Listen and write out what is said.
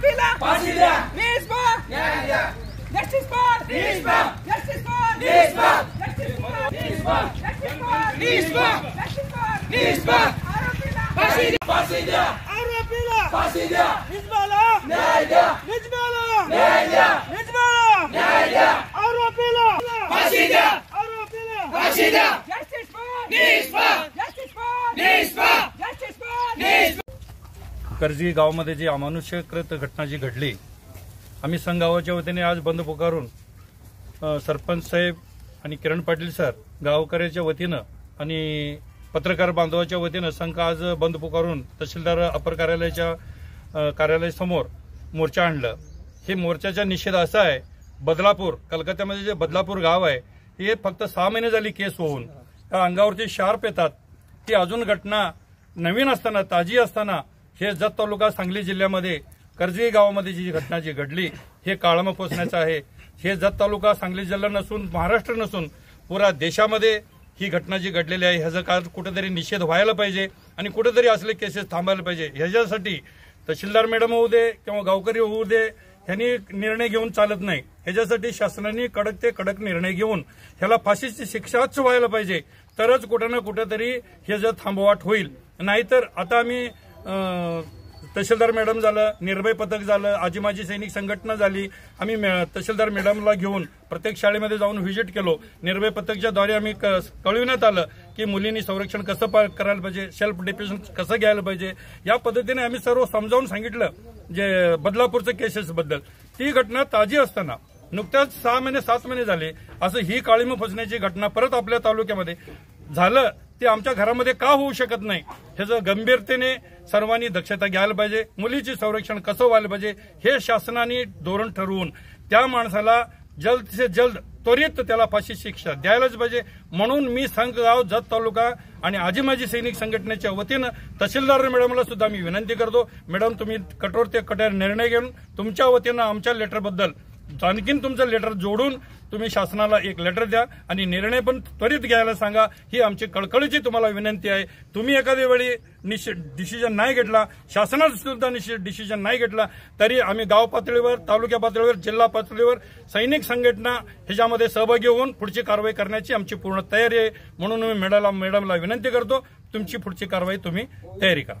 आरोपीला फाशी द्या. न्याय द्या. Justice for justice for justice for आरोपीला फाशी द्या. आरोपीला फाशी द्या. हिजबाला न्याय द्या. हिजबाला न्याय द्या. हिजबाला न्याय द्या. आरोपीला फाशी द्या. आरोपीला फाशी द्या. जस्टिस फॉर जस्टिस फॉर कर्जी गावामध्ये जी अमानुष्यकृत घटना जी घडली, आम्ही संघ गावाच्या वतीने आज बंद पुकारून सरपंच साहेब आणि किरण पाटील सर गावकऱ्याच्या वतीनं आणि पत्रकार बांधवाच्या वतीनं संघ आज बंद पुकारून तहसीलदार अपर कार्यालयाच्या कार्यालयासमोर मोर्चा आणलं. हे मोर्चाचा निषेध असा आहे, बदलापूर कलकत्त्यामध्ये जे बदलापूर गाव आहे हे फक्त 6 महिने झाली केस होऊन त्या अंगावरती शार्प येतात. ती अजून घटना नवीन असताना ताजी असताना हे जत तालुका सांगली जिल्ह्यामध्ये कर्जी गावामध्ये जी घटना जी घडली हे काळामा पोचण्याचं आहे. हे जत तालुका सांगली जिल्हा नसून महाराष्ट्र नसून पुरा देशामध्ये ही घटना जी घडलेली आहे ह्याचा काल कुठेतरी निषेध व्हायला पाहिजे आणि कुठेतरी असले केसेस थांबायला पाहिजे. ह्याच्यासाठी तहसीलदार मॅडम होऊ दे किंवा गावकरी होऊ दे ह्यांनी निर्णय घेऊन चालत नाही. ह्याच्यासाठी शासनाने कडक ते कडक निर्णय घेऊन ह्याला फाशीची शिक्षाच व्हायला पाहिजे, तरच कुठं ना कुठेतरी हे जर थांबवाट होईल. नाहीतर आता आम्ही तहसीलदार मॅडम झालं, निर्भय पथक झालं, आजी माजी सैनिक संघटना झाली, आम्ही तहसीलदार मॅडमला घेऊन प्रत्येक शाळेमध्ये जाऊन व्हिजिट केलो. निर्भय पथकच्या द्वारे आम्ही कळविण्यात आलं की मुलींनी संरक्षण कसं करायला पाहिजे, सेल्फ डिफेन्स कसं घ्यायला पाहिजे. या पद्धतीने आम्ही सर्व समजावून सांगितलं. जे बदलापूरच्या केसेसबद्दल ती घटना ताजी असताना नुकत्याच 6 महिने 7 महिने झाले असं ही काळीमा फसण्याची घटना परत आपल्या तालुक्यामध्ये झालं, ते आमच्या घरामध्ये का होऊ शकत नाही. ह्याचं गंभीरतेने सर्वांनी दक्षता घ्यायला पाहिजे. मुलीचे संरक्षण कसं व्हायला पाहिजे हे शासनाने धोरण ठरवून त्या माणसाला जल्द से जल्द त्वरित त्याला फाशी शिक्षा द्यायलाच पाहिजे. म्हणून मी संघ गाव जत तालुका आणि आजी माजी सैनिक संघटनेच्या वतीनं तहसीलदार मॅडमला सुद्धा मी विनंती करतो, मॅडम तुम्ही कठोर ते कठोर निर्णय घेऊन तुमच्या वतीनं आमच्या लेटरबद्दल आणखीन तुमचं लेटर जोडून तुम्ही शासनाला एक लेटर द्या आणि निर्णय पण त्वरित घ्यायला सांगा. ही आमची कळकळीची तुम्हाला विनंती आहे. तुम्ही एखाद्या वेळी डिसिजन नाही घेतला, शासनाने सुद्धा डिसिजन नाही घेतला, तरी आम्ही गाव पातळीवर, तालुका पातळीवर, जिल्हा पातळीवर सैनिक संघटना ह्याच्यामध्ये सहभागी होऊन पुढची कारवाई करण्याची आमची पूर्ण तयारी आहे. म्हणून मी मॅडमला विनंती करतो, तुमची पुढची कारवाई तुम्ही तयारी करा.